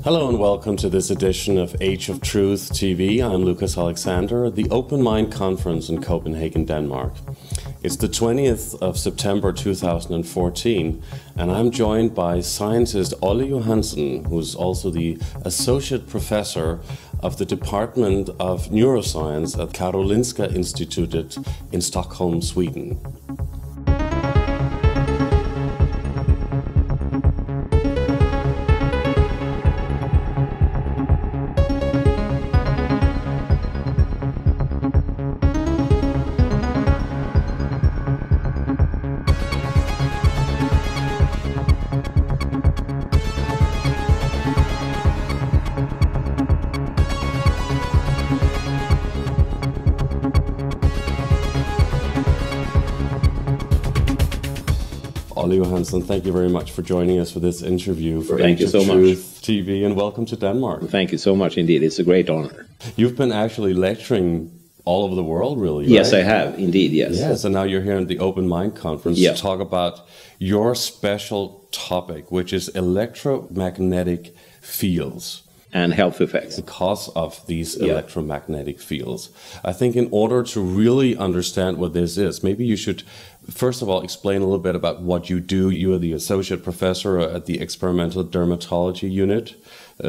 Hello and welcome to this edition of Age of Truth TV. I'm Lucas Alexander at the Open Mind Conference in Copenhagen, Denmark. It's the 20th of September 2014 and I'm joined by scientist Olle Johansson, who's also the Associate Professor of the Department of Neuroscience at Karolinska Institute in Stockholm, Sweden. Olle Johansson, thank you very much for joining us for this interview for Age of Truth TV, and welcome to Denmark. Thank you so much indeed. It's a great honor. You've been actually lecturing all over the world, really, Yes, right? I have, indeed, yes. Yes, and now you're here at the Open Mind Conference to talk about your special topic, which is electromagnetic fields. And health effects. Because of these electromagnetic fields. I think in order to really understand what this is, maybe you should first of all explain a little bit about what you do. You are the Associate Professor at the Experimental Dermatology Unit,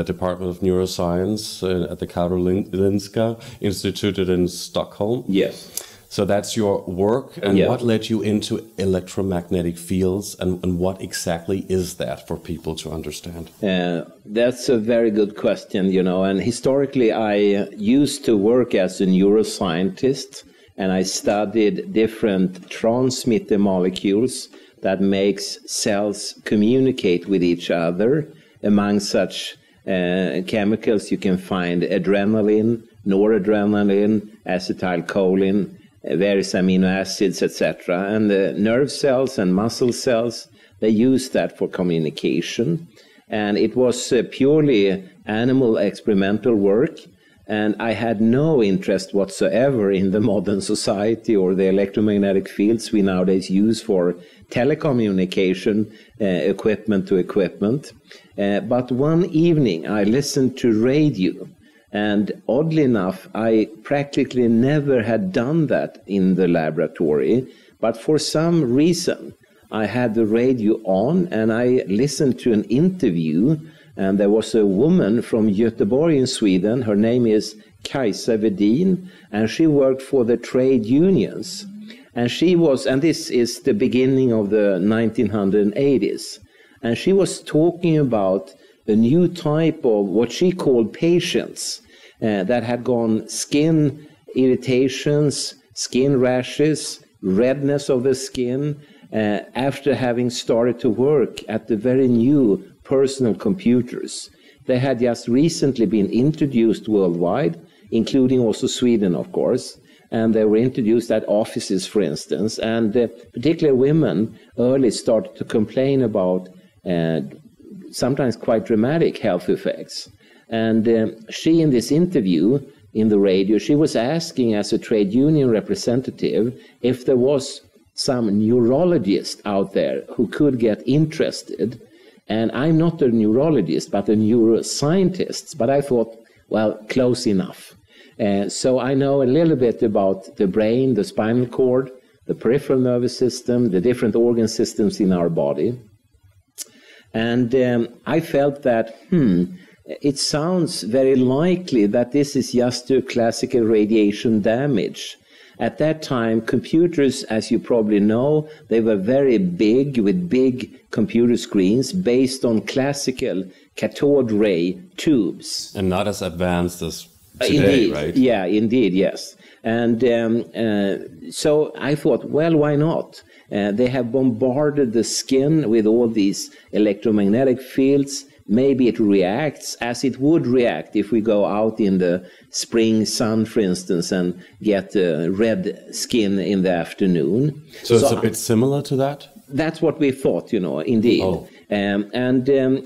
Department of Neuroscience at the Karolinska Institute in Stockholm. Yes. So that's your work, and what led you into electromagnetic fields, and what exactly is that for people to understand? That's a very good question, you know, and historically I used to work as a neuroscientist, and I studied different transmitter molecules that makes cells communicate with each other. Among such chemicals you can find adrenaline, noradrenaline, acetylcholine, various amino acids, etc. And the nerve cells and muscle cells, they use that for communication. And it was purely animal experimental work. And I had no interest whatsoever in the modern society or the electromagnetic fields we nowadays use for telecommunication, equipment to equipment. But one evening I listened to radio. And oddly enough, I practically never had done that in the laboratory. But for some reason, I had the radio on and I listened to an interview. And there was a woman from Göteborg in Sweden. Her name is Kajsa Wedin, and she worked for the trade unions. And she was, and this is the beginning of the 1980s. And she was talking about a new type of what she called patients that had gone skin irritations, skin rashes, redness of the skin, after having started to work at the very new personal computers. They had just recently been introduced worldwide, including also Sweden, of course, and they were introduced at offices, for instance, and particularly women early started to complain about sometimes quite dramatic health effects. And she, in this interview in the radio, she was asking as a trade union representative if there was some neurologist out there who could get interested. And I'm not a neurologist, but a neuroscientist. But I thought, well, close enough. So I know a little bit about the brain, the spinal cord, the peripheral nervous system, the different organ systems in our body. And I felt that, it sounds very likely that this is just a classical radiation damage. At that time, computers, as you probably know, they were very big, with big computer screens based on classical cathode ray tubes. And not as advanced as today, indeed, right? Yeah, indeed, yes. And so I thought, well, why not? They have bombarded the skin with all these electromagnetic fields. Maybe it reacts as it would react if we go out in the spring sun, for instance, and get red skin in the afternoon. So it's a bit similar to that? That's what we thought, you know, indeed. Oh.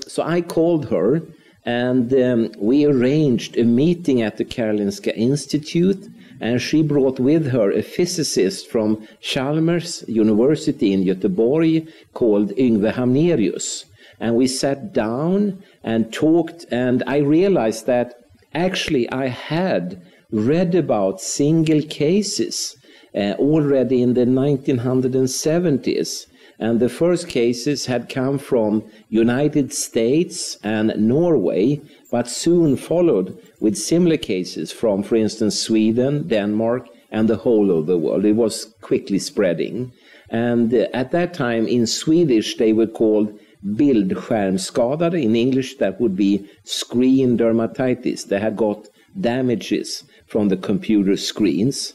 So I called her, and we arranged a meeting at the Karolinska Institute, and she brought with her a physicist from Chalmers University in Göteborg called Yngve Hamnerius. and we sat down and talked, and I realized that actually I had read about single cases already in the 1970s. And the first cases had come from United States and Norway, but soon followed with similar cases from, for instance, Sweden, Denmark, and the whole of the world. It was quickly spreading. And at that time, in Swedish, they were called bildskärmskadade. In English, that would be screen dermatitis. They had got damages from the computer screens.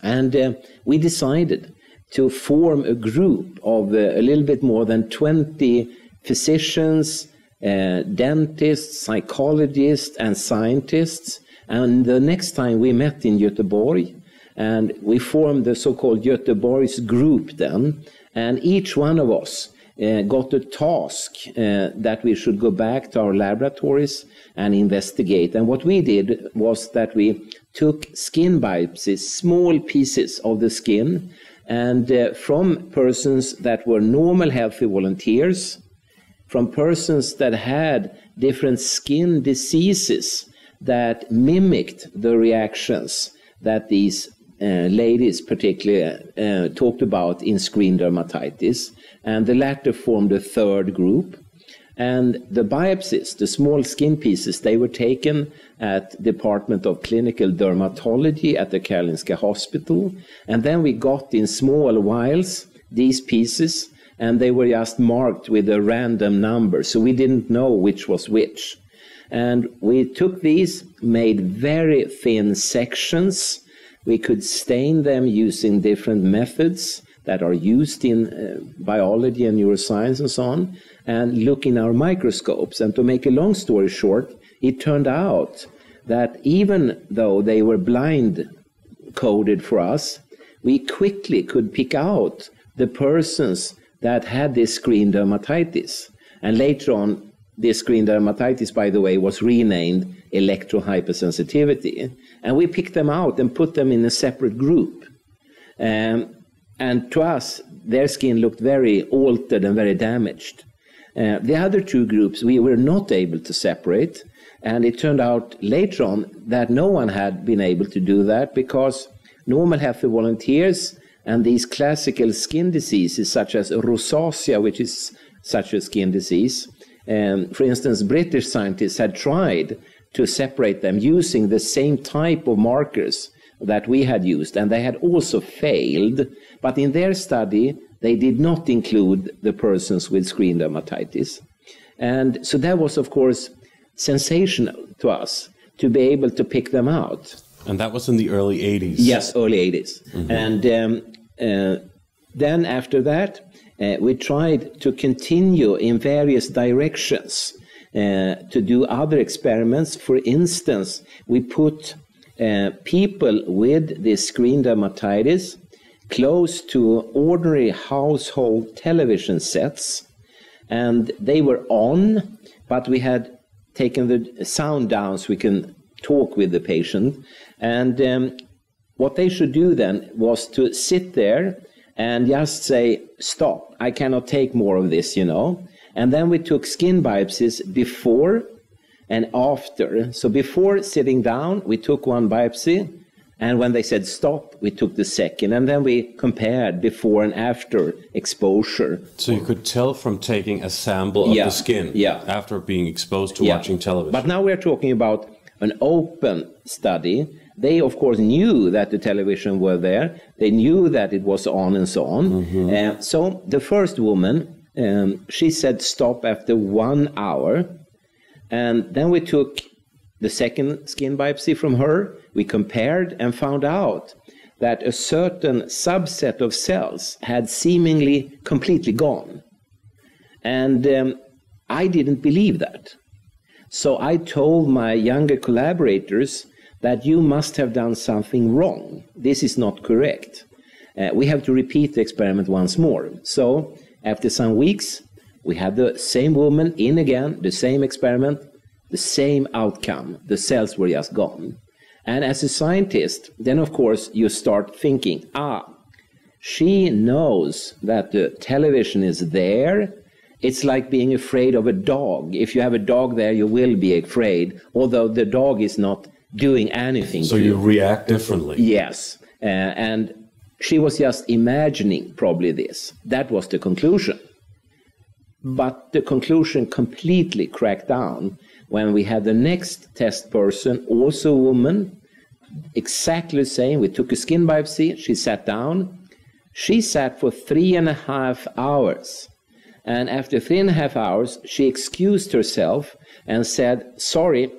And we decided to form a group of a little bit more than 20 physicians, dentists, psychologists, and scientists. And the next time we met in Göteborg, and we formed the so-called Göteborgs group then, and each one of us got a task that we should go back to our laboratories and investigate. And what we did was that we took skin biopsies, small pieces of the skin, and from persons that were normal healthy volunteers, from persons that had different skin diseases that mimicked the reactions that these ladies particularly talked about in screen dermatitis, and the latter formed a third group. And the biopsies, the small skin pieces, they were taken at Department of Clinical Dermatology at the Karolinska Hospital. And then we got in small vials these pieces, and they were just marked with a random number. So we didn't know which was which. And we took these, made very thin sections. We could stain them using different methods that are used in biology and neuroscience and so on, and look in our microscopes. And to make a long story short, it turned out that even though they were blind coded for us, we quickly could pick out the persons that had this screen dermatitis. And later on, this screen dermatitis, by the way, was renamed electrohypersensitivity. And we picked them out and put them in a separate group. And to us, their skin looked very altered and very damaged. The other two groups we were not able to separate, and it turned out later on that no one had been able to do that, because normal healthy volunteers and these classical skin diseases such as rosacea, which is such a skin disease, for instance, British scientists had tried to separate them using the same type of markers that we had used, and they had also failed. But in their study, they did not include the persons with screen dermatitis. And so that was, of course, sensational to us to be able to pick them out. And that was in the early 80s? Yes, early 80s. Mm-hmm. And then after that, we tried to continue in various directions to do other experiments. For instance, we put people with this screen dermatitis close to ordinary household television sets, and they were on, but we had taken the sound down so we can talk with the patient. And what they should do then was to sit there and just say, stop, I cannot take more of this, you know. And then we took skin biopsies before and after. So before sitting down, we took one biopsy, and when they said stop, we took the second, and then we compared before and after exposure. So you could tell from taking a sample of the skin after being exposed to watching television. But now we're talking about an open study. They, of course, knew that the television were there. They knew that it was on and so on. Mm-hmm. So the first woman, she said stop after 1 hour. And then we took the second skin biopsy from her. We compared and found out that a certain subset of cells had seemingly completely gone. And I didn't believe that. So I told my younger collaborators that you must have done something wrong. This is not correct. We have to repeat the experiment once more. So after some weeks, we had the same woman in again, the same experiment, the same outcome. The cells were just gone. And as a scientist, then of course you start thinking, she knows that the television is there, It's like being afraid of a dog. If you have a dog there, you will be afraid, although the dog is not doing anything. So you react differently. Yes. And she was just imagining probably this. That was the conclusion. But the conclusion completely cracked down when we had the next test person, also a woman, exactly the same. We took a skin biopsy. She sat down. She sat for 3.5 hours. And after 3.5 hours, she excused herself and said, sorry,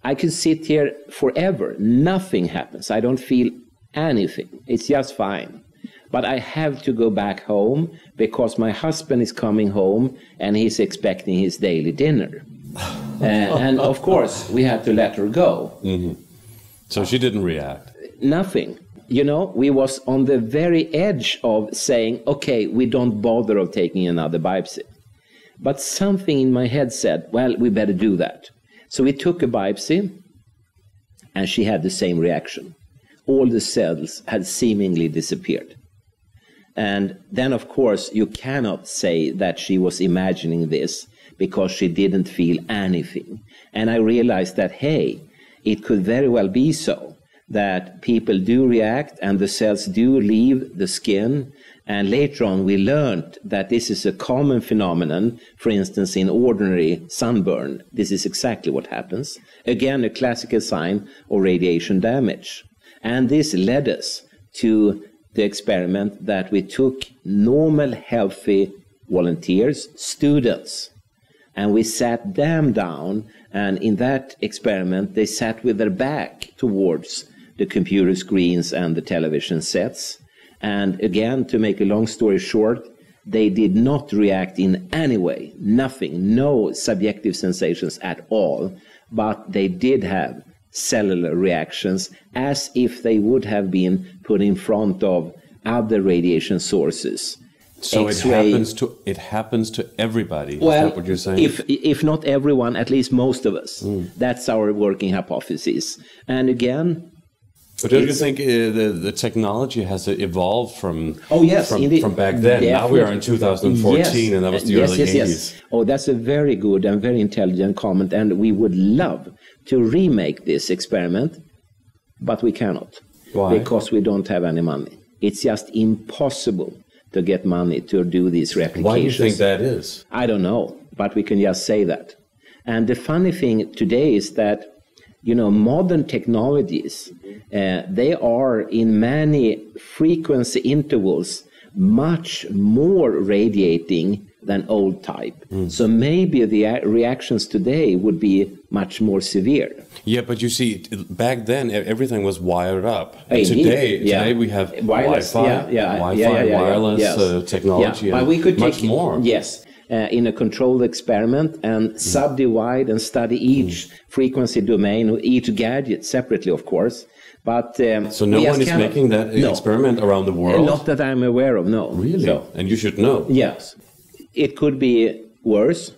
I could sit here forever. Nothing happens. I don't feel anything. It's just fine. But I have to go back home because my husband is coming home and he's expecting his daily dinner. And of course, we had to let her go. Mm-hmm. So she didn't react? Nothing. You know, we was on the very edge of saying, okay, we don't bother of taking another biopsy. But something in my head said, well, we better do that. So we took a biopsy and she had the same reaction. All the cells had seemingly disappeared. And then, of course, you cannot say that she was imagining this because she didn't feel anything. And I realized that, hey, it could very well be so, that people do react and the cells do leave the skin. And later on, we learned that this is a common phenomenon. For instance, in ordinary sunburn, this is exactly what happens. Again, a classical sign of radiation damage. And this led us to the experiment that we took normal, healthy volunteers, students, and we sat them down, and in that experiment, they sat with their back towards the computer screens and the television sets. And again, to make a long story short, they did not react in any way, nothing, no subjective sensations at all, but they did have cellular reactions as if they would have been put in front of other radiation sources. So it happens to everybody. Well, is that what you're saying? If not everyone, at least most of us. That's our working hypothesis. And again, but don't you think the technology has evolved from back then? Definitely. Now we are in 2014, and that was the early 80s. Yes. Oh, that's a very good and very intelligent comment, and we would love to remake this experiment, but we cannot. Why? Because we don't have any money. It's just impossible to get money to do these replications. Why do you think that is? I don't know, but we can just say that. And the funny thing today is that, you know, modern technologies, they are in many frequency intervals much more radiating than old type. So maybe the reactions today would be much more severe. Yeah, but you see, back then everything was wired up. Today we have wireless, wireless technology, but we could much more. Yes. In a controlled experiment and subdivide and study each frequency domain, each gadget separately, of course. But so no one is making that experiment around the world? Not that I'm aware of, no. Really? So, and you should know. Yes. It could be worse,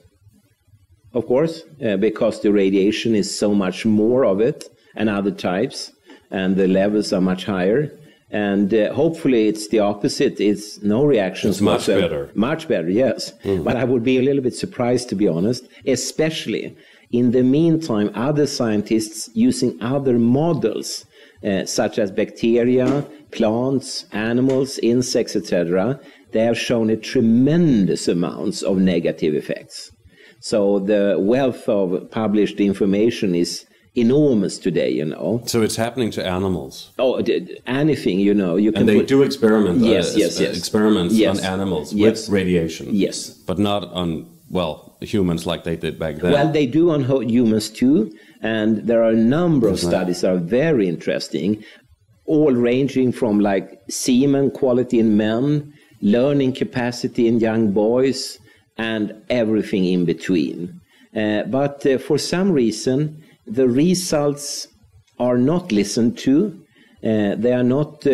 of course, because the radiation is so much more of it and other types, and the levels are much higher. And hopefully it's the opposite. It's no reactions. It's much better. Much better, yes. But I would be a little bit surprised, to be honest, especially in the meantime, other scientists using other models, such as bacteria, plants, animals, insects, etc., they have shown a tremendous amounts of negative effects. So the wealth of published information is enormous today, you know. So it's happening to animals. Oh, anything, you know. You can and they do experiments yes. on animals with radiation. Yes. But not on, well, humans like they did back then. Well, they do on humans too. And there are a number of studies that are very interesting, all ranging from like semen quality in men, learning capacity in young boys, and everything in between. But for some reason, the results are not listened to. They are not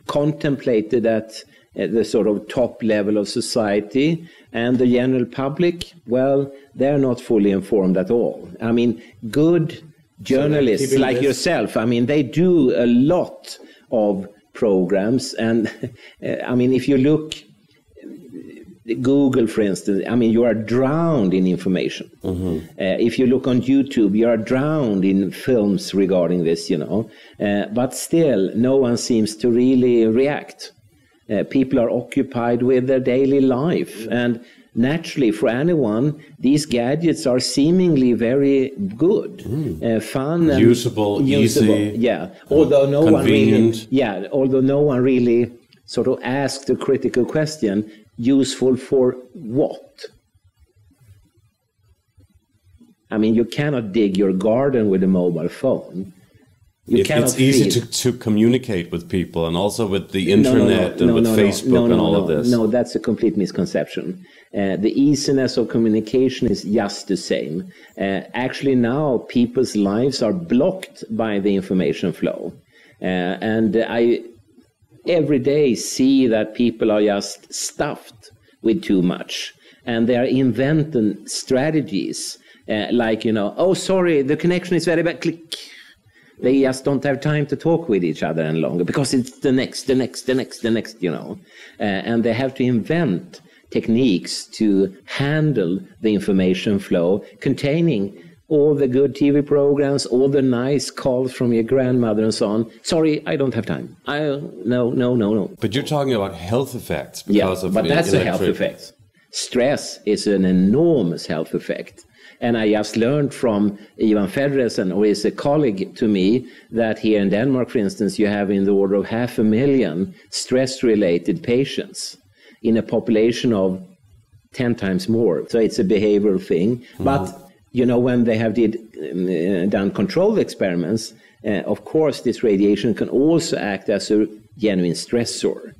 contemplated at the sort of top level of society. And the general public, well, they're not fully informed at all. I mean, good journalists like yourself, I mean, they do a lot of programs. And I mean, if you look Google, for instance, I mean, you are drowned in information. If you look on YouTube, you are drowned in films regarding this, you know. But still, no one seems to really react. People are occupied with their daily life. And naturally, for anyone, these gadgets are seemingly very good, fun, and usable, easy, yeah. Although no convenient. Although no one really sort of asked a critical question: useful for what? I mean, you cannot dig your garden with a mobile phone. It's easy to communicate with people, and also with the internet and with Facebook and all of this. No, that's a complete misconception. The easiness of communication is just the same. Actually, now people's lives are blocked by the information flow. And I every day see that people are just stuffed with too much. And they are inventing strategies like, you know, oh, sorry, the connection is very bad, click. They just don't have time to talk with each other any longer because it's the next, you know. And they have to invent techniques to handle the information flow containing all the good TV programs, all the nice calls from your grandmother and so on. Sorry, I don't have time. No. But you're talking about health effects because of but that's a health effect. Stress is an enormous health effect. And I just learned from Ivan Fedresen, who is a colleague to me, that here in Denmark, for instance, you have in the order of 500,000 stress-related patients in a population of 10 times more. So it's a behavioral thing. But, you know, when they have done controlled experiments, of course, this radiation can also act as a genuine stressor.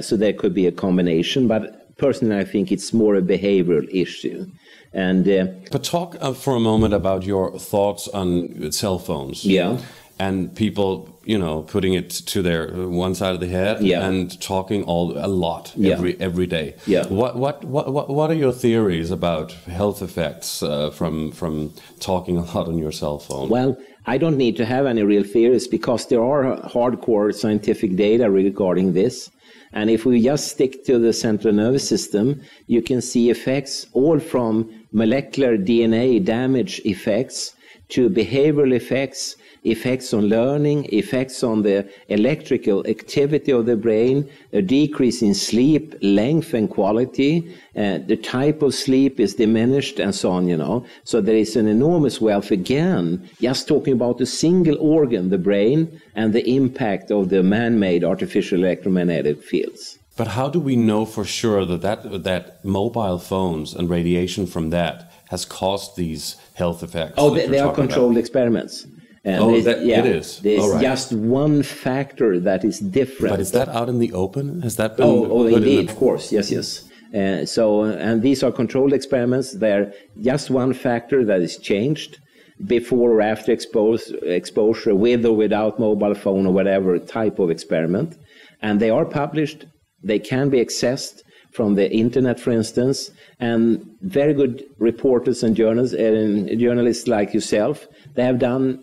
So there could be a combination. But personally, I think it's more a behavioral issue. And but talk for a moment about your thoughts on cell phones. Yeah. And people, you know, putting it to their one side of the head and talking a lot every day. Yeah. What are your theories about health effects from talking a lot on your cell phone? Well, I don't need to have any real theories because there are hardcore scientific data regarding this. And if we just stick to the central nervous system, you can see effects all from molecular DNA damage effects to behavioral effects, effects on learning, effects on the electrical activity of the brain, a decrease in sleep, length and quality, the type of sleep is diminished and so on, you know. So there is an enormous wealth, again, just talking about a single organ, the brain, and the impact of the man-made artificial electromagnetic fields. But how do we know for sure that mobile phones and radiation from that has caused these health effects? Oh, they are controlled experiments. It is. There's just one factor that is different. But is that out in the open? Has that been? Oh, indeed, of course, yes. And these are controlled experiments. They're just one factor that is changed before or after exposure with or without mobile phone or whatever type of experiment. And they are published. They can be accessed from the internet, for instance, and very good reporters and journalists like yourself, they have done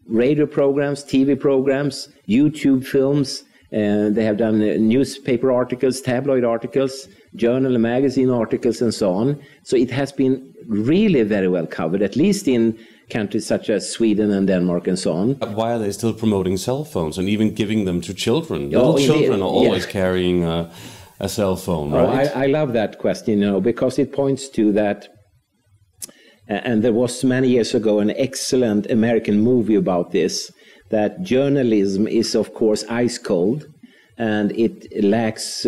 radio programs, TV programs, YouTube films, and they have done newspaper articles, tabloid articles, journal and magazine articles, and so on. So it has been really very well covered, at least in countries such as Sweden and Denmark and so on. Why are they still promoting cell phones and even giving them to children? Little children are always carrying a cell phone, right? I love that question, you know, because it points to that. And there was many years ago an excellent American movie about this, that journalism is, of course, ice cold and it lacks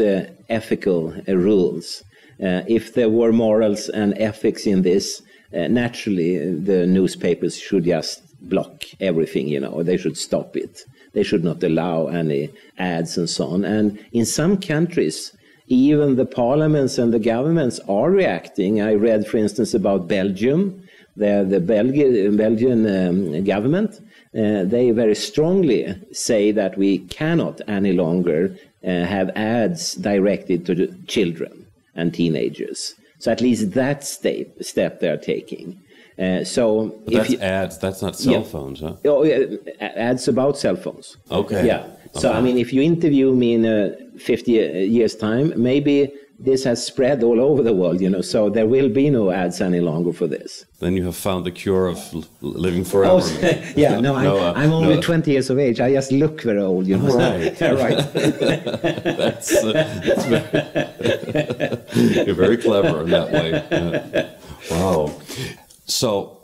ethical rules. If there were morals and ethics in this, naturally the newspapers should just block everything, you know, they should stop it. They should not allow any ads and so on. And in some countries, even the parliaments and the governments are reacting. I read, for instance, about Belgium. The Belgian government, they very strongly say that we cannot any longer have ads directed to the children and teenagers. So at least that step they're taking. So but that's ads, that's not cell phones, huh? Oh, ads about cell phones. Okay. Yeah. So, I mean, if you interview me in 50 years' time, maybe this has spread all over the world, you know, so there will be no ads any longer for this. Then you have found the cure of living forever. Oh, yeah, no, I'm only 20 years of age. I just look very old, you know. Right. Right. that's you're very clever in that way. Yeah. Wow. So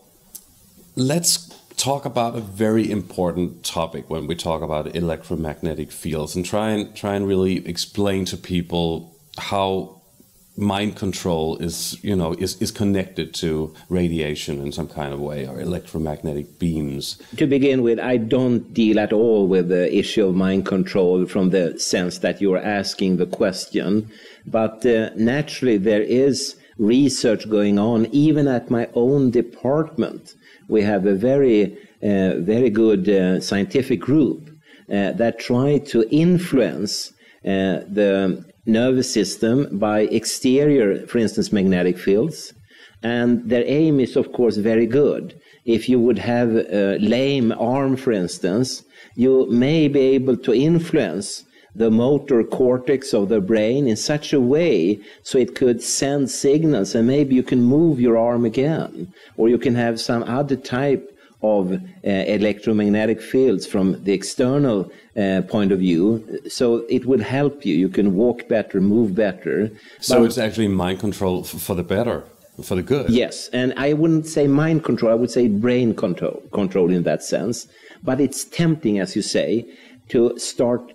let's talk about a very important topic when we talk about electromagnetic fields, and try and really explain to people how mind control is connected to radiation in some kind of way, or electromagnetic beams. To begin with, I don't deal at all with the issue of mind control from the sense that you're asking the question, but naturally there is research going on even at my own department. We have a very good scientific group that try to influence the nervous system by exterior, for instance, magnetic fields. And their aim is, of course, very good. If you would have a lame arm, for instance, you may be able to influence the motor cortex of the brain in such a way so it could send signals, and maybe you can move your arm again, or you can have some other type of electromagnetic fields from the external point of view, so it would help you. You can walk better, move better. So it's actually mind control for the better, for the good. Yes, and I wouldn't say mind control, I would say brain control in that sense. But it's tempting, as you say, to start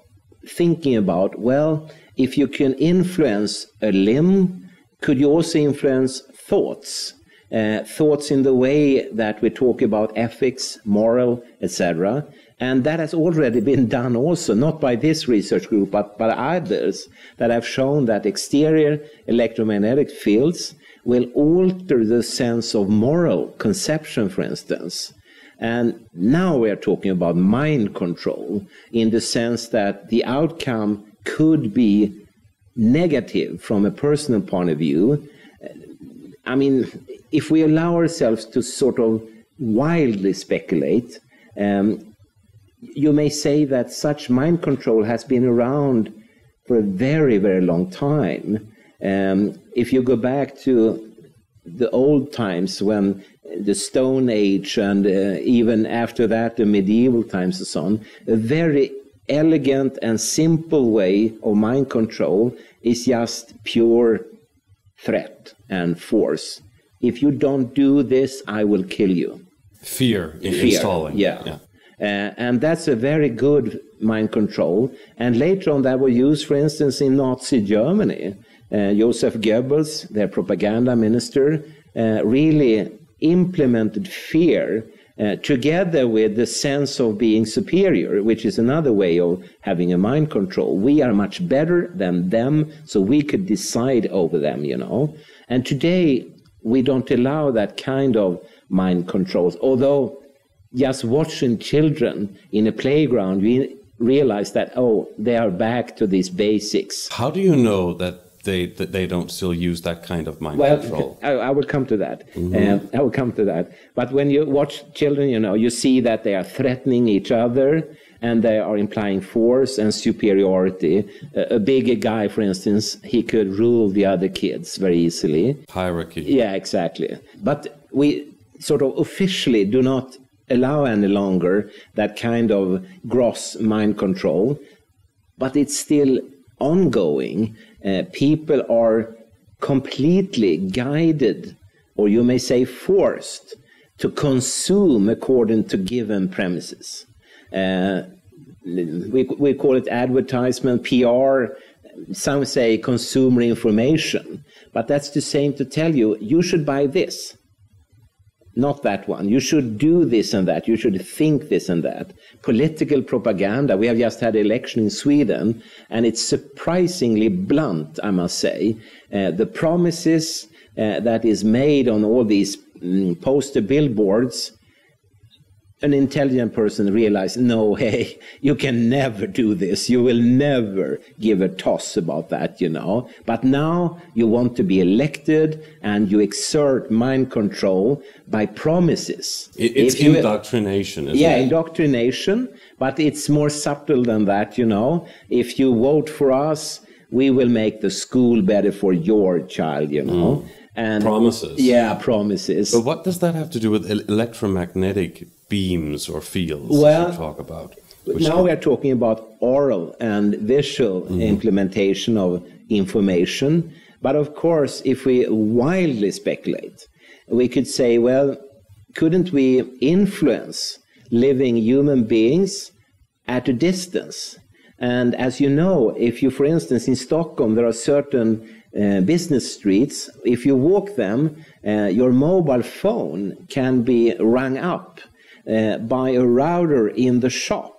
thinking about, well, if you can influence a limb, could you also influence thoughts? Thoughts in the way that we talk about ethics, moral, etc. And that has already been done also, not by this research group, but by others that have shown that exterior electromagnetic fields will alter the sense of moral conception, for instance. And now we are talking about mind control in the sense that the outcome could be negative from a personal point of view. I mean, if we allow ourselves to sort of wildly speculate, you may say that such mind control has been around for a very, very long time. If you go back to the old times when the Stone Age and even after that the medieval times and so on, a very elegant and simple way of mind control is just pure threat and force. If you don't do this, I will kill you. Fear. Installing. Yeah. And that's a very good mind control. And later on that was used, for instance, in Nazi Germany. Joseph Goebbels, their propaganda minister, really implemented fear together with the sense of being superior, which is another way of having a mind control. We are much better than them, so we could decide over them, you know. And today, we don't allow that kind of mind controls. Although, just watching children in a playground, we realize that, oh, they are back to these basics. How do you know that they don't still use that kind of mind control? I will come to that. Mm-hmm. I will come to that. But when you watch children, you know, you see that they are threatening each other and they are implying force and superiority. A bigger guy, for instance, he could rule the other kids very easily. Hierarchy. Yeah, exactly. But we sort of officially do not allow any longer that kind of gross mind control, but it's still ongoing. People are completely guided, or you may say forced, to consume according to given premises. We call it advertisement, PR, some say consumer information, but that's the same to tell you, you should buy this, not that one. You should do this and that. You should think this and that. Political propaganda. We have just had an election in Sweden, and it's surprisingly blunt, I must say. The promises that is made on all these poster billboards, an intelligent person realized, no, hey, you can never do this. You will never give a toss about that, you know. But now you want to be elected and you exert mind control by promises. It's indoctrination, isn't it? Yeah, indoctrination, but it's more subtle than that, you know. If you vote for us, we will make the school better for your child, you know. And promises. Yeah, promises. But what does that have to do with electromagnetic beams or fields well, you talk about? Now we are talking about oral and visual implementation of information. But of course, if we wildly speculate, we could say, well, couldn't we influence living human beings at a distance? And as you know, if you, for instance, in Stockholm, there are certain business streets, if you walk them, your mobile phone can be rung up by a router in the shop,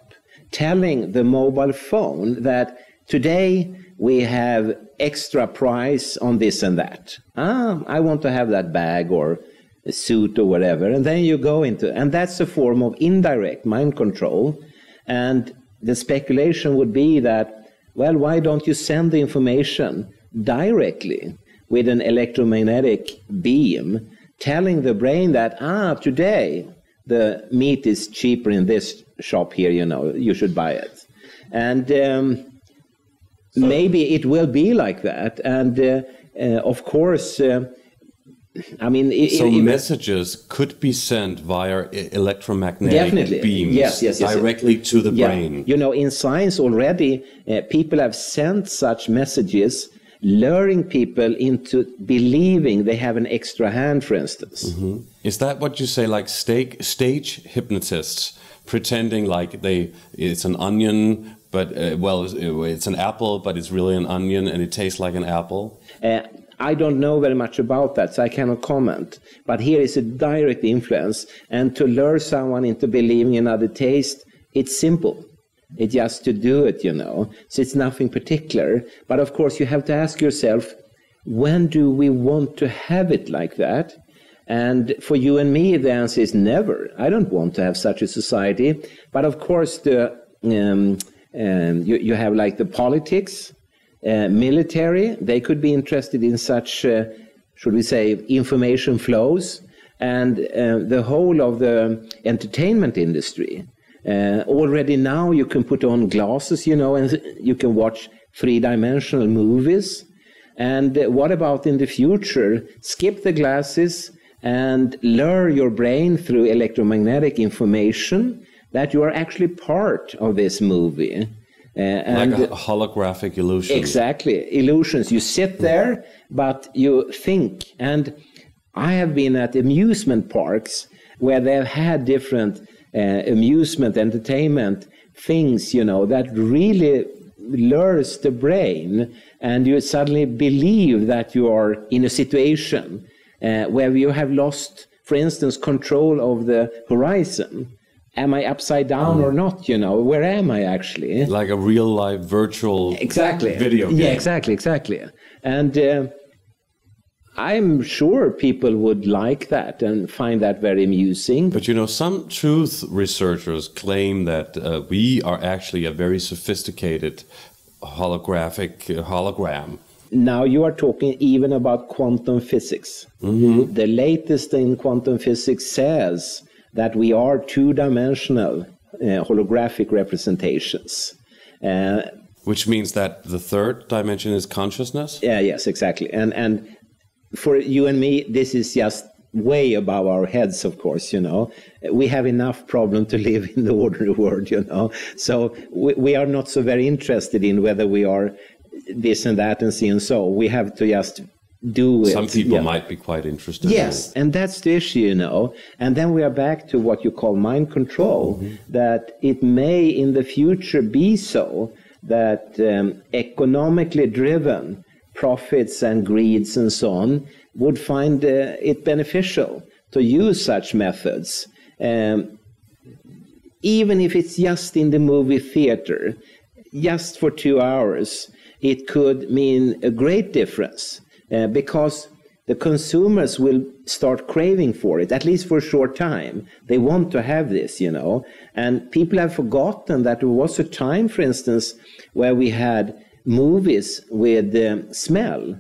telling the mobile phone that today we have extra price on this and that. I want to have that bag or a suit or whatever. And then you go into, and that's a form of indirect mind control. And the speculation would be that, well, why don't you send the information directly with an electromagnetic beam, telling the brain that, today the meat is cheaper in this shop here, you know, you should buy it. And maybe it will be like that. And of course, I mean... messages could be sent via electromagnetic beams directly to the brain. You know, in science already, people have sent such messages, luring people into believing they have an extra hand, for instance. Is that what you say, like stage hypnotists, pretending like it's an onion, but, it's an apple, but it's really an onion and it tastes like an apple? I don't know very much about that, so I cannot comment. But here is a direct influence. And to lure someone into believing another taste, it's simple. It's just to do it, you know. So it's nothing particular. But of course, you have to ask yourself, when do we want to have it like that? And for you and me, the answer is never. I don't want to have such a society. But of course, you have like the politics, military, they could be interested in such, should we say, information flows, and the whole of the entertainment industry. Already now you can put on glasses, you know, and you can watch three-dimensional movies. And what about in the future? Skip the glasses and lure your brain through electromagnetic information that you are actually part of this movie. Like a holographic illusion. Exactly, illusions. You sit there, but you think. And I have been at amusement parks where they've had different amusement, entertainment things, you know, that really lures the brain, and you suddenly believe that you are in a situation where you have lost, for instance, control of the horizon. Am I upside down or not, you know? Where am I actually? Like a real-life virtual video game. Yeah, exactly. And I'm sure people would like that and find that very amusing. But, you know, some truth researchers claim that we are actually a very sophisticated hologram. Now you are talking even about quantum physics. The latest in quantum physics says that we are two-dimensional holographic representations. Which means that the third dimension is consciousness? Yes, exactly. And for you and me, this is just way above our heads, of course, you know. We have enough problem to live in the ordinary world, you know. So we are not so very interested in whether we are this and that and so. We have to just do it. Some people might be quite interested. Yes, and that's the issue, you know. And then we are back to what you call mind control, that it may in the future be so that economically driven profits and greeds and so on would find it beneficial to use such methods. Even if it's just in the movie theater, just for 2 hours, it could mean a great difference. Because the consumers will start craving for it, at least for a short time. They want to have this, you know. And people have forgotten that there was a time, for instance, where we had movies with smell.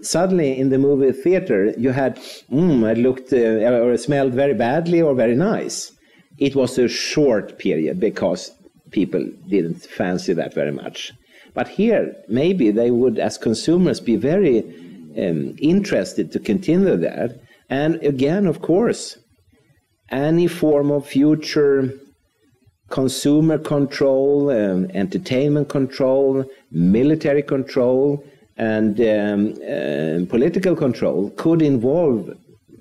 Suddenly in the movie theater, you had, it looked or smelled very badly or very nice. It was a short period because people didn't fancy that very much. But here, maybe they would, as consumers, be very interested to continue that. And again, of course, any form of future consumer control, entertainment control, military control, and political control could involve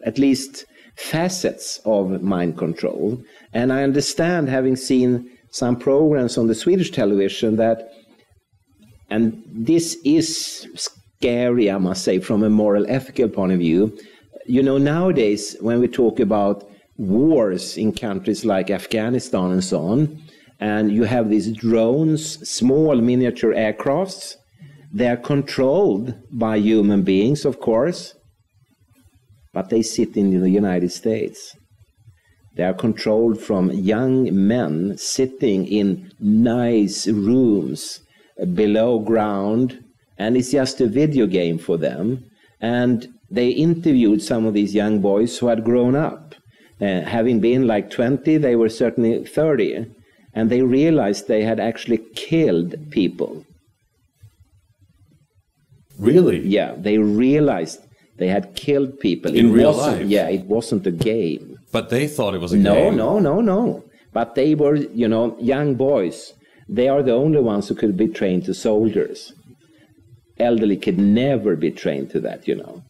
at least facets of mind control. And I understand, having seen some programs on the Swedish television, that, and this is scary, I must say, from a moral, ethical point of view. You know, nowadays, when we talk about wars in countries like Afghanistan and so on, and you have these drones, small miniature aircrafts, they are controlled by human beings, of course, but they sit in the United States. They are controlled from young men sitting in nice rooms below ground, and it's just a video game for them. And they interviewed some of these young boys who had grown up. Having been like 20, they were certainly 30, and they realized they had actually killed people. Really? Yeah, they realized they had killed people. In real life? Yeah, it wasn't a game. But they thought it was a game. No. But they were, you know, young boys. They are the only ones who could be trained to soldiers. Elderly could never be trained to that, you know,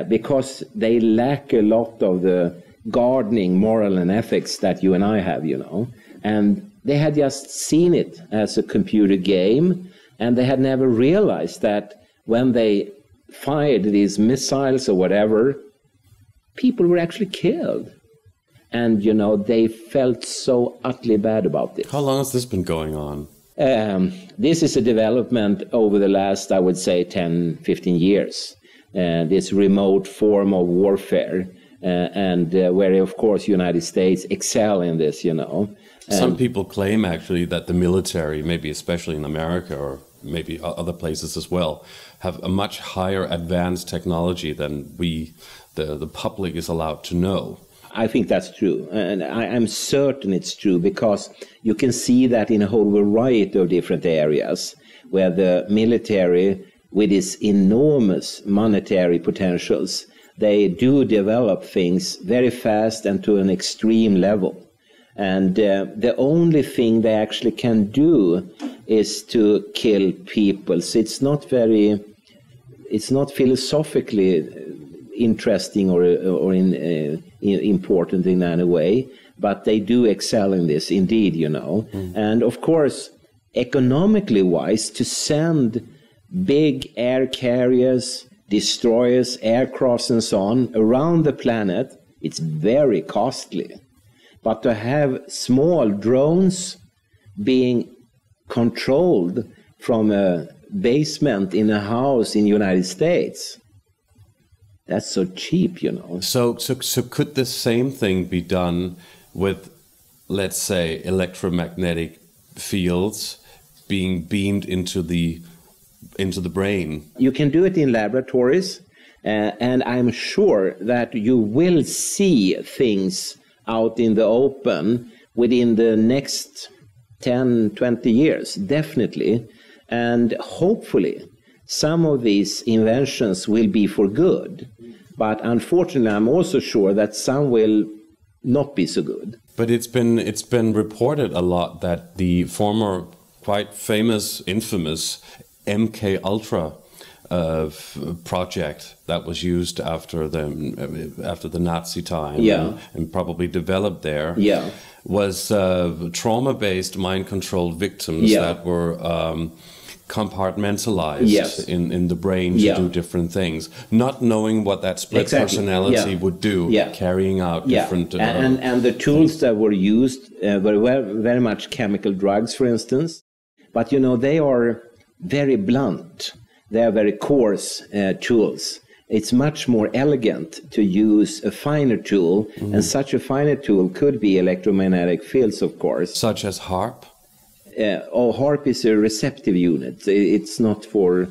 because they lack a lot of the gardening moral and ethics that you and I have, you know. And they had just seen it as a computer game, and they had never realized that when they fired these missiles or whatever, people were actually killed. And, you know, they felt so utterly bad about this. How long has this been going on? This is a development over the last, I would say, 10, 15 years. This remote form of warfare, and where, of course, United States excel in this, you know. Some people claim, actually, that the military, maybe especially in America or maybe other places as well, have a much higher advanced technology than the public is allowed to know. I think that's true, and I'm certain it's true, because you can see that in a whole variety of different areas where the military, with its enormous monetary potentials, they do develop things very fast and to an extreme level. And the only thing they actually can do is to kill people. So it's not philosophically interesting or important in any way, but they do excel in this, indeed, you know. And of course, economically wise, to send big air carriers, destroyers, aircrafts and so on around the planet, it's very costly. But to have small drones being controlled from a basement in a house in the United States, that's so cheap, you know. So could the same thing be done with, let's say, electromagnetic fields being beamed into the brain? You can do it in laboratories, and I'm sure that you will see things out in the open within the next 10, 20 years, definitely. And hopefully some of these inventions will be for good. But unfortunately, I'm also sure that some will not be so good. But it's been reported a lot that the former, quite famous, infamous MK Ultra project that was used after the Nazi time, yeah, and probably developed there, yeah, was trauma-based mind-controlled victims, yeah, that were compartmentalized, yes, in the brain to, yeah, do different things, not knowing what that split, exactly, personality, yeah, would do, yeah, carrying out, yeah, different... and the tools things that were used were very much chemical drugs, for instance. But, you know, they are very blunt. They are very coarse tools. It's much more elegant to use a finer tool, and such a finer tool could be electromagnetic fields, of course. Such as HARP? HARP is a receptive unit. It's not for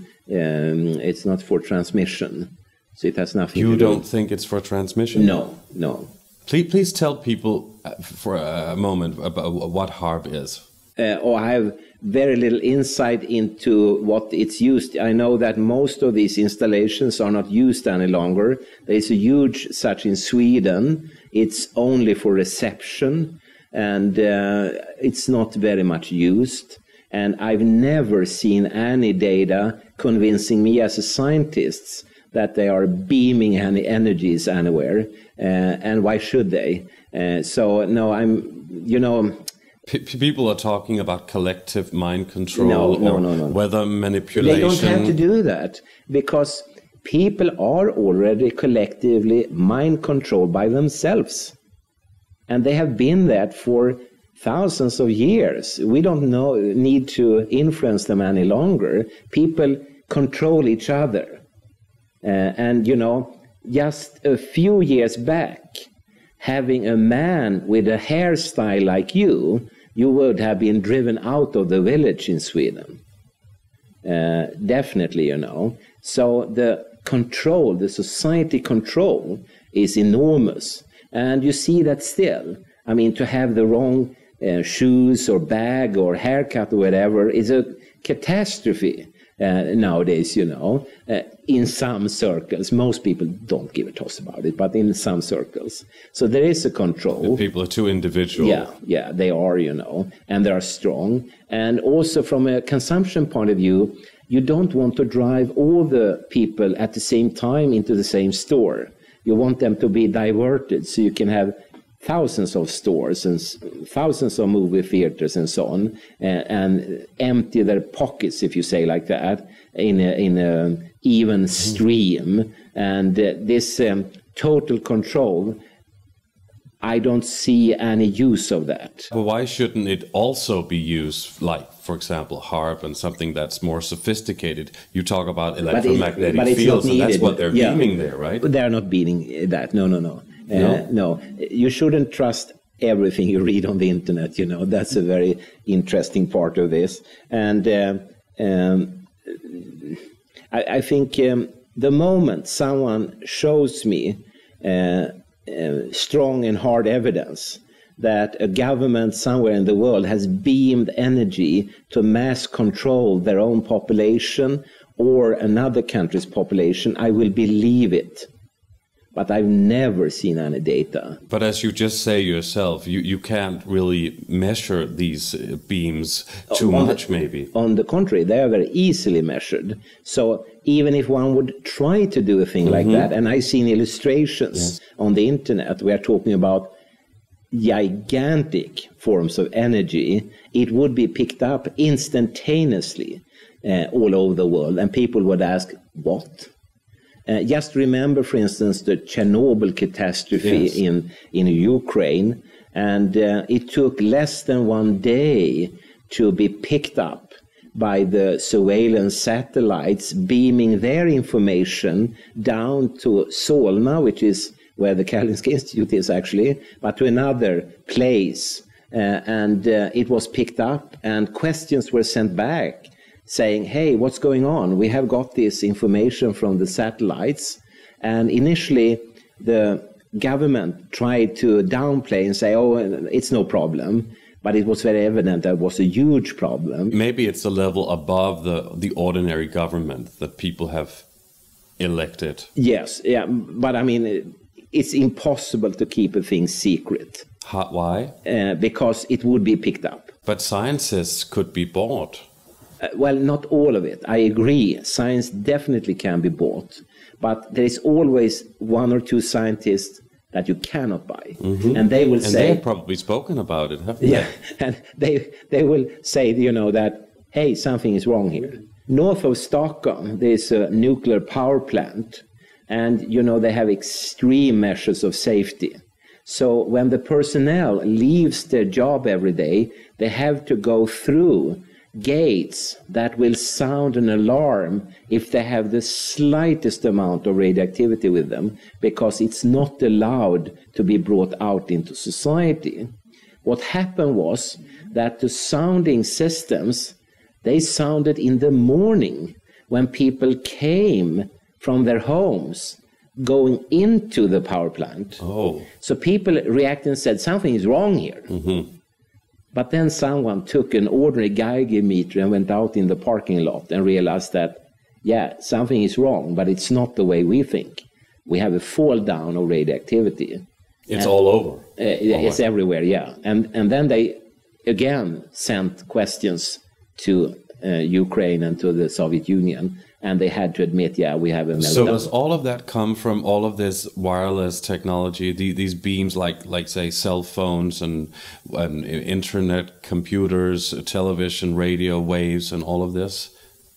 transmission, so it has nothing. You don't think it's for transmission? No, no. Please tell people for a moment about what HARP is. or I have very little insight into what it's used. I know that most of these installations are not used any longer. There is a huge such in Sweden. It's only for reception, and it's not very much used. And I've never seen any data convincing me as a scientist that they are beaming any energies anywhere. And why should they? So no, People are talking about collective mind control, no. weather manipulation. They don't have to do that, because people are already collectively mind controlled by themselves. And they have been that for thousands of years. We don't need to influence them any longer. People control each other. And just a few years back, having a man with a hairstyle like you would have been driven out of the village in Sweden. Definitely, So the control, the society control is enormous. And you see that still. I mean, to have the wrong shoes or bag or haircut or whatever is a catastrophe. Nowadays, in some circles. Most people don't give a toss about it, but in some circles. So there is a control. And people are too individual. Yeah, they are, and they are strong. And also from a consumption point of view, you don't want to drive all the people at the same time into the same store. You want them to be diverted, so you can have thousands of stores and thousands of movie theaters and so on, and empty their pockets, if you say like that, in a even stream. And this total control, I don't see any use of that. Well, why shouldn't it also be used, like, for example, HARP and something that's more sophisticated? You talk about electromagnetic fields, and that's what they're beaming there, right? But they're not beaming that. No. No, you shouldn't trust everything you read on the internet. That's a very interesting part of this. And I think the moment someone shows me strong and hard evidence that a government somewhere in the world has beamed energy to mass control their own population or another country's population, I will believe it. But I've never seen any data. But as you just say yourself, you can't really measure these beams too much, maybe. On the contrary, they are very easily measured. So even if one would try to do a thing like that, and I've seen illustrations on the internet, we are talking about gigantic forms of energy, it would be picked up instantaneously all over the world. And people would ask, what? Just remember, for instance, the Chernobyl catastrophe in Ukraine, and it took less than 1 day to be picked up by the surveillance satellites beaming their information down to Solna, which is where the Karolinska Institute is actually, but to another place. And it was picked up, and questions were sent back, saying, hey, what's going on? We have got this information from the satellites. And initially, the government tried to downplay and say, oh, it's no problem. But it was very evident that it was a huge problem. Maybe it's a level above the ordinary government that people have elected. Yes, yeah. But I mean, it's impossible to keep a thing secret. Why? Because it would be picked up. But scientists could be bought. Well, not all of it. I agree. Science definitely can be bought. But there is always one or two scientists that you cannot buy. And they will say... And they've probably spoken about it, haven't they? Yeah, and they will say, that, hey, something is wrong here. North of Stockholm, there's a nuclear power plant. And, they have extreme measures of safety. So when the personnel leaves their job every day, they have to go through gates that will sound an alarm if they have the slightest amount of radioactivity with them, because it's not allowed to be brought out into society. What happened was that the sounding systems, they sounded in the morning when people came from their homes going into the power plant. Oh. So people reacted and said, something is wrong here. But then someone took an ordinary Geiger meter and went out in the parking lot and realized that, yeah, something is wrong, but it's not the way we think. We have a fall down of radioactivity. It's all over. It's everywhere, yeah. And then they again sent questions to Ukraine and to the Soviet Union, and they had to admit, yeah, we have a meltdown. So does all of that come from all of this wireless technology, these beams like say cell phones and internet, computers, television, radio waves, and all of this?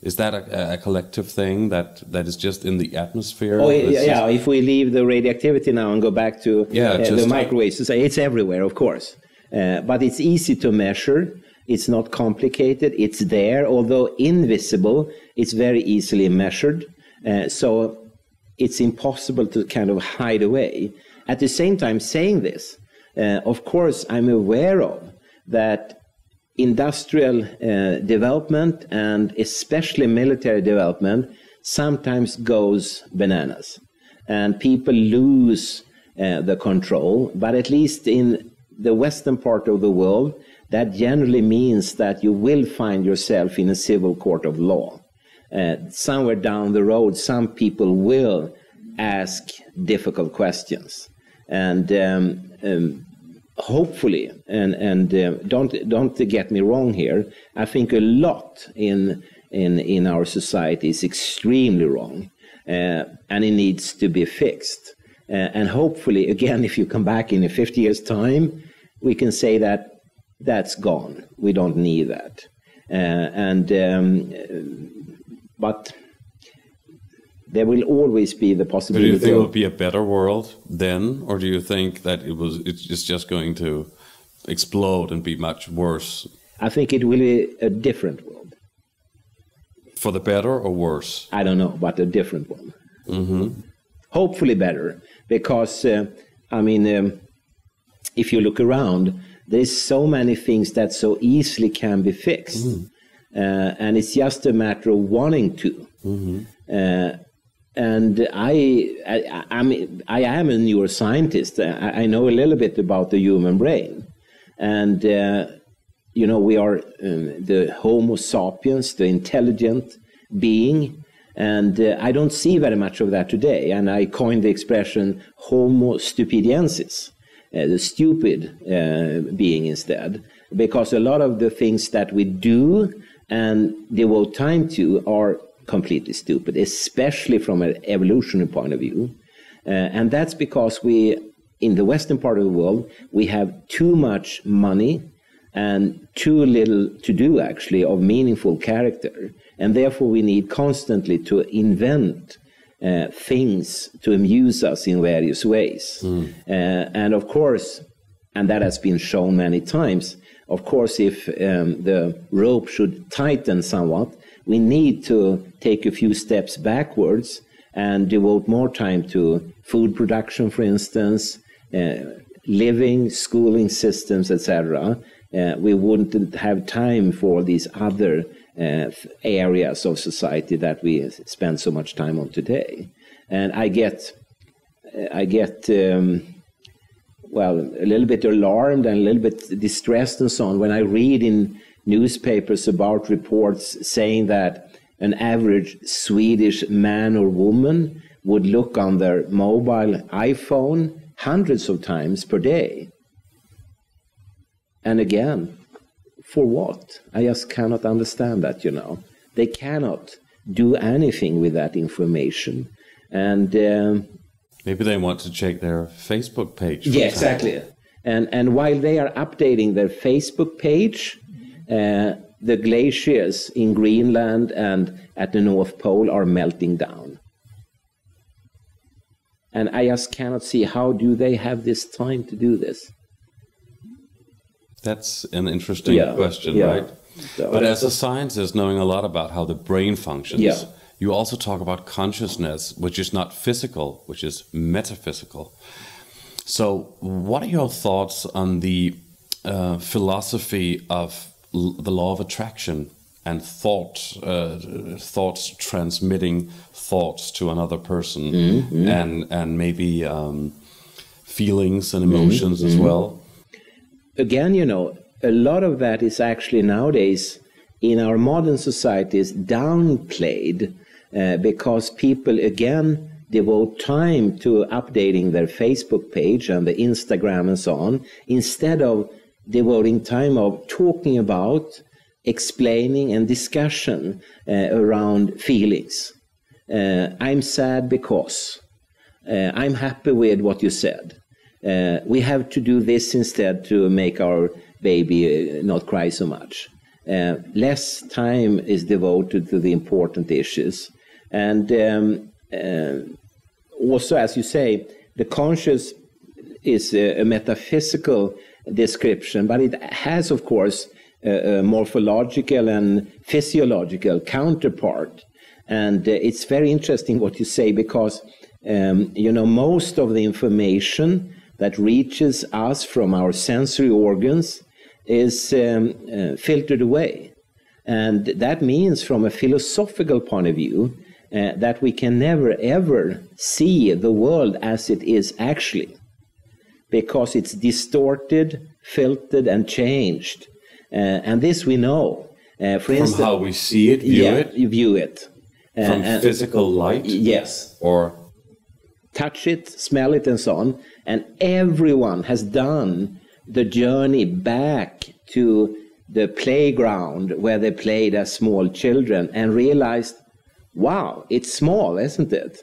Is that a collective thing that is just in the atmosphere? Oh, yeah. If we leave the radioactivity now and go back to the microwaves, it's everywhere, of course. But it's easy to measure. It's not complicated. It's there, although invisible. It's very easily measured. So it's impossible to kind of hide away. At the same time, saying this, of course, I'm aware of that industrial development and especially military development sometimes goes bananas. And people lose the control. But at least in the western part of the world, that generally means that you will find yourself in a civil court of law. Somewhere down the road, some people will ask difficult questions. And hopefully, and don't get me wrong here, I think a lot in our society is extremely wrong, and it needs to be fixed. And hopefully, again, if you come back in 50 years' time, we can say that that's gone. We don't need that. But there will always be the possibility. Do you think it will be a better world then, or do you think that it's just going to explode and be much worse? I think it will be a different world. For the better or worse? I don't know, but a different one. Mm-hmm. Hopefully better, because if you look around, there's so many things that so easily can be fixed, and it's just a matter of wanting to. Mm-hmm. And I am a neuroscientist. I know a little bit about the human brain, and we are the Homo sapiens, the intelligent being, and I don't see very much of that today. And I coined the expression Homo stupidiensis, the stupid being instead, because a lot of the things that we do and devote time to are completely stupid, especially from an evolutionary point of view. And that's because in the western part of the world, we have too much money and too little to do, actually, of meaningful character. And therefore, we need constantly to invent things to amuse us in various ways. And of course, and that has been shown many times, of course, if the rope should tighten somewhat, we need to take a few steps backwards and devote more time to food production, for instance, living, schooling systems, etc. We wouldn't have time for these other areas of society that we spend so much time on today. And I get well, a little bit alarmed and a little bit distressed and so on when I read in newspapers about reports saying that an average Swedish man or woman would look on their mobile iPhone hundreds of times per day. And again, for what? I just cannot understand that, They cannot do anything with that information. And maybe they want to check their Facebook page. Yeah, exactly. And while they are updating their Facebook page, the glaciers in Greenland and at the North Pole are melting down. And I just cannot see, how do they have this time to do this? That's an interesting question, right? So, but as a scientist, knowing a lot about how the brain functions, you also talk about consciousness, which is not physical, which is metaphysical. So what are your thoughts on the philosophy of the law of attraction and thoughts transmitting thoughts to another person, and maybe feelings and emotions as well? Again, a lot of that is actually nowadays in our modern societies downplayed because people again devote time to updating their Facebook page and the Instagram and so on, instead of devoting time of talking about, explaining and discussion around feelings. I'm sad because, I'm happy with what you said. We have to do this instead to make our baby not cry so much. Less time is devoted to the important issues. And also, as you say, the conscious is a metaphysical description, but it has, of course, a morphological and physiological counterpart. And it's very interesting what you say, because, you know, most of the information that reaches us from our sensory organs is filtered away. And that means, from a philosophical point of view, that we can never ever see the world as it is actually, because it's distorted, filtered, and changed. And this we know. For instance, how we see it, view it. From physical light? Yes. Or touch it, smell it, and so on. And everyone has done the journey back to the playground where they played as small children and realized, wow, it's small, isn't it?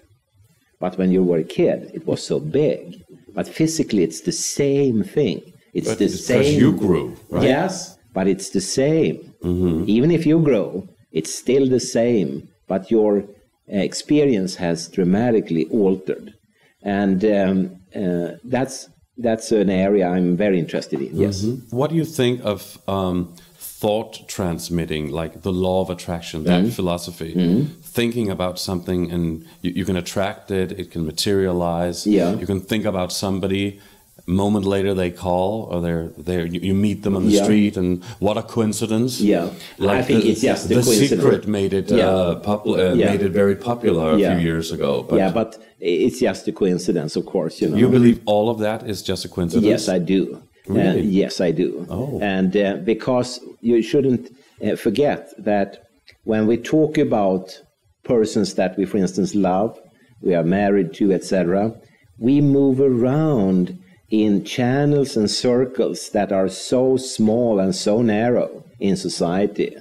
But when you were a kid, it was so big. But physically, it's the same thing. It's the same. Because you grew, right? Yes, but it's the same. Mm-hmm. Even if you grow, it's still the same. But your experience has dramatically altered. And that's an area I'm very interested in, yes. Mm-hmm. What do you think of thought transmitting, like the law of attraction, that philosophy? Thinking about something and you can attract it, it can materialize. Yeah. You can think about somebody, a moment later they call, or you meet them on the street, and what a coincidence. Yeah, like I think it's just a coincidence. The Secret made it made it very popular a few years ago. But but it's just a coincidence, of course. You know. You believe all of that is just a coincidence? Yes, I do. Really? Yes, I do. Oh. And because you shouldn't forget that when we talk about persons that we, for instance, love, we are married to, etc., we move around in channels and circles that are so small and so narrow in society.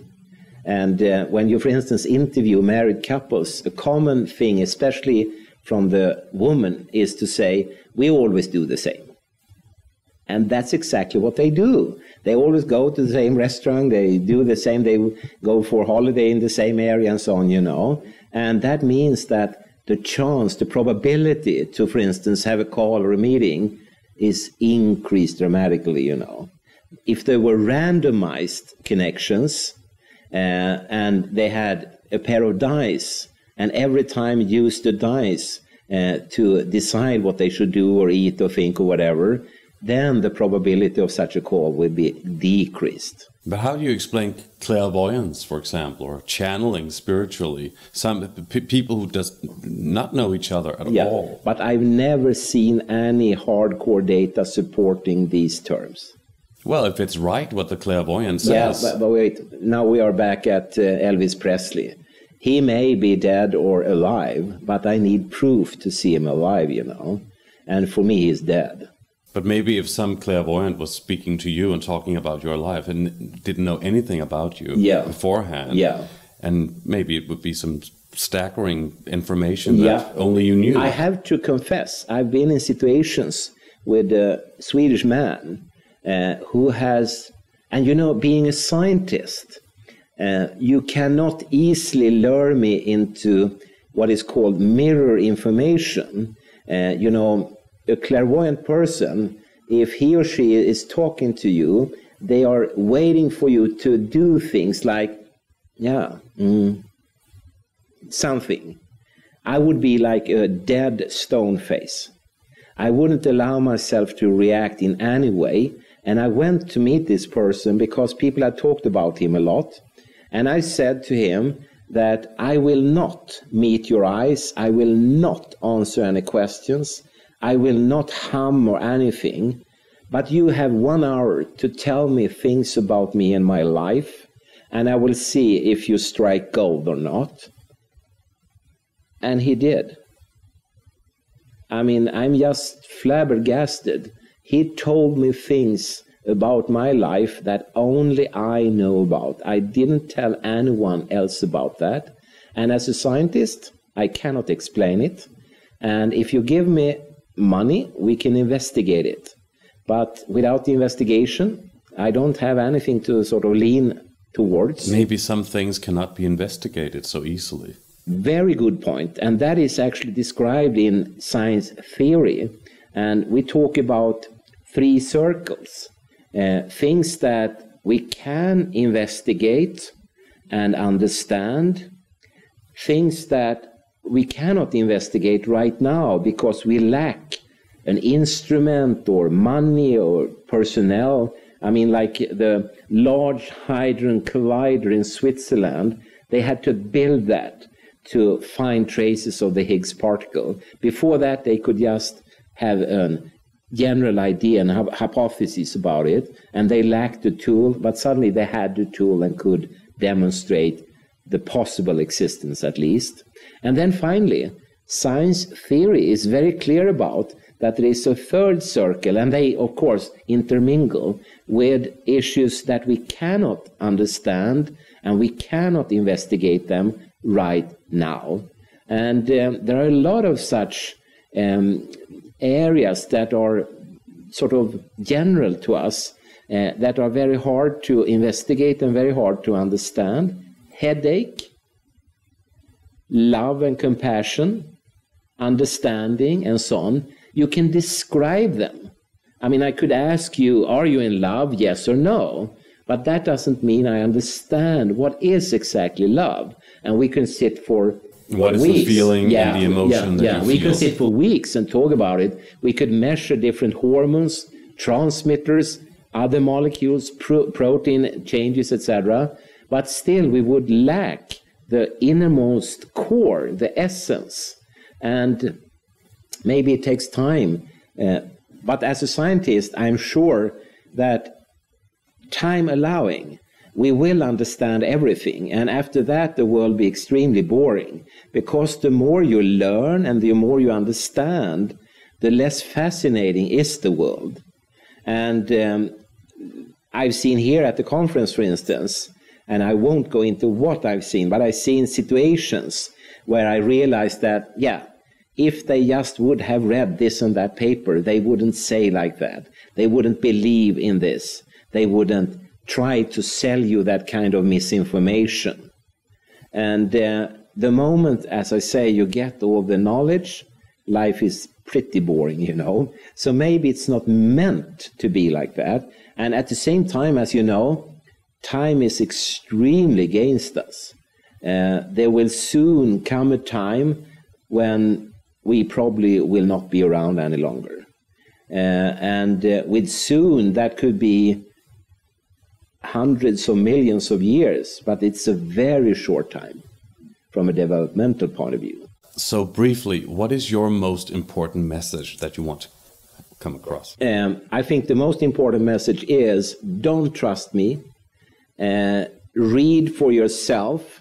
And when you, for instance, interview married couples, a common thing, especially from the woman, is to say, we always do the same. And that's exactly what they do. They always go to the same restaurant, they do the same, they go for holiday in the same area and so on, you know. And that means that the chance, the probability to, for instance, have a call or a meeting is increased dramatically, you know. If there were randomized connections and they had a pair of dice, and every time used the dice to decide what they should do or eat or think or whatever, then the probability of such a call would be decreased. But how do you explain clairvoyance, for example, or channeling spiritually? Some people who does not know each other at all. But I've never seen any hardcore data supporting these terms. Well, if it's right what the clairvoyant says. Yeah, but wait, now we are back at Elvis Presley. He may be dead or alive, but I need proof to see him alive, you know. And for me, he's dead. But maybe if some clairvoyant was speaking to you and talking about your life and didn't know anything about you beforehand, and maybe it would be some staggering information that only you knew. I have to confess, I've been in situations with a Swedish man who has, and you know, being a scientist, you cannot easily lure me into what is called mirror information. You know, a clairvoyant person, if he or she is talking to you, they are waiting for you to do things like, something. I would be like a dead stone face. I wouldn't allow myself to react in any way. And I went to meet this person because people had talked about him a lot. And I said to him that I will not meet your eyes. I will not answer any questions. I will not hum or anything, but you have 1 hour to tell me things about me and my life, and I will see if you strike gold or not. And he did. I mean, I'm just flabbergasted. He told me things about my life that only I know about. I didn't tell anyone else about that. And as a scientist, I cannot explain it. And if you give me money, we can investigate it. But without the investigation, I don't have anything to sort of lean towards. Maybe some things cannot be investigated so easily. Very good point. And that is actually described in science theory. And we talk about 3 circles. Things that we can investigate and understand. Things that we cannot investigate right now because we lack an instrument or money or personnel. I mean, like the Large Hadron Collider in Switzerland, they had to build that to find traces of the Higgs particle. Before that, they could just have a general idea and have hypotheses about it, and they lacked the tool, but suddenly they had the tool and could demonstrate the possible existence at least. And then finally, science theory is very clear about that there is a 3rd circle, and they, of course, intermingle with issues that we cannot understand and we cannot investigate them right now. And there are a lot of such areas that are sort of general to us, that are very hard to investigate and very hard to understand. Headache, love and compassion, understanding, and so on. You can describe them. I mean, I could ask you, are you in love, yes or no? But that doesn't mean I understand what is exactly love. And we can sit for what weeks. Is the feeling and the emotion that you feel? We can sit for weeks and talk about it. We could measure different hormones, transmitters, other molecules, protein changes, etc. But still, we would lack the innermost core, the essence. And maybe it takes time. But as a scientist, I'm sure that time allowing, we will understand everything. And after that, the world will be extremely boring. Because the more you learn and the more you understand, the less fascinating is the world. And I've seen here at the conference, for instance, and I won't go into what I've seen, but I've seen situations where I realized that, yeah, if they just would have read this and that paper, they wouldn't say like that. They wouldn't believe in this. They wouldn't try to sell you that kind of misinformation. And the moment, as I say, you get all the knowledge, life is pretty boring, you know. So maybe it's not meant to be like that. And at the same time, as you know, time is extremely against us. There will soon come a time when we probably will not be around any longer. And with soon, that could be hundreds of millions of years, but it's a very short time from a developmental point of view. So briefly, what is your most important message that you want to come across? I think the most important message is don't trust me. Read for yourself.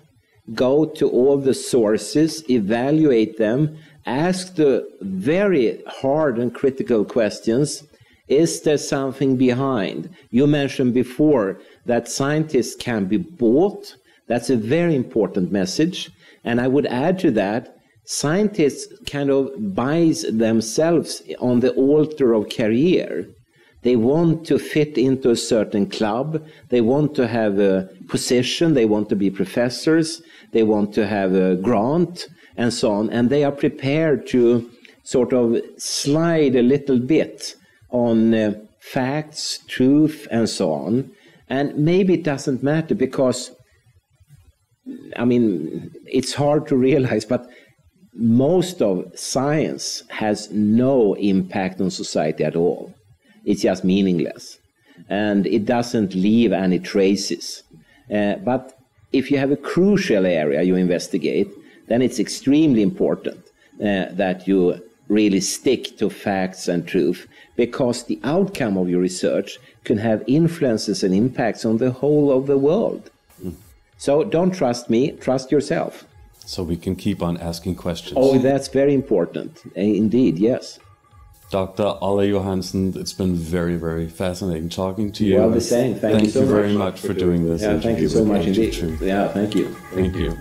Go to all the sources, evaluate them, ask the very hard and critical questions. Is there something behind? You mentioned before that scientists can be bought. That's a very important message. And I would add to that, scientists kind of buy themselves on the altar of career. They want to fit into a certain club. They want to have a position. They want to be professors. They want to have a grant and so on. And they are prepared to sort of slide a little bit on facts, truth, and so on. And maybe it doesn't matter because, I mean, it's hard to realize, but most of science has no impact on society at all. It's just meaningless. And it doesn't leave any traces. But if you have a crucial area you investigate, then it's extremely important that you really stick to facts and truth, because the outcome of your research can have influences and impacts on the whole of the world. So don't trust me, trust yourself. So we can keep on asking questions. Oh, that's very important. Indeed, yes. Dr. Olle Johansson, it's been very, very fascinating talking to you. Well, the same. Thank you so much. Thank you very much for doing this. Yeah, thank you so much indeed. Yeah, thank you. Thank you.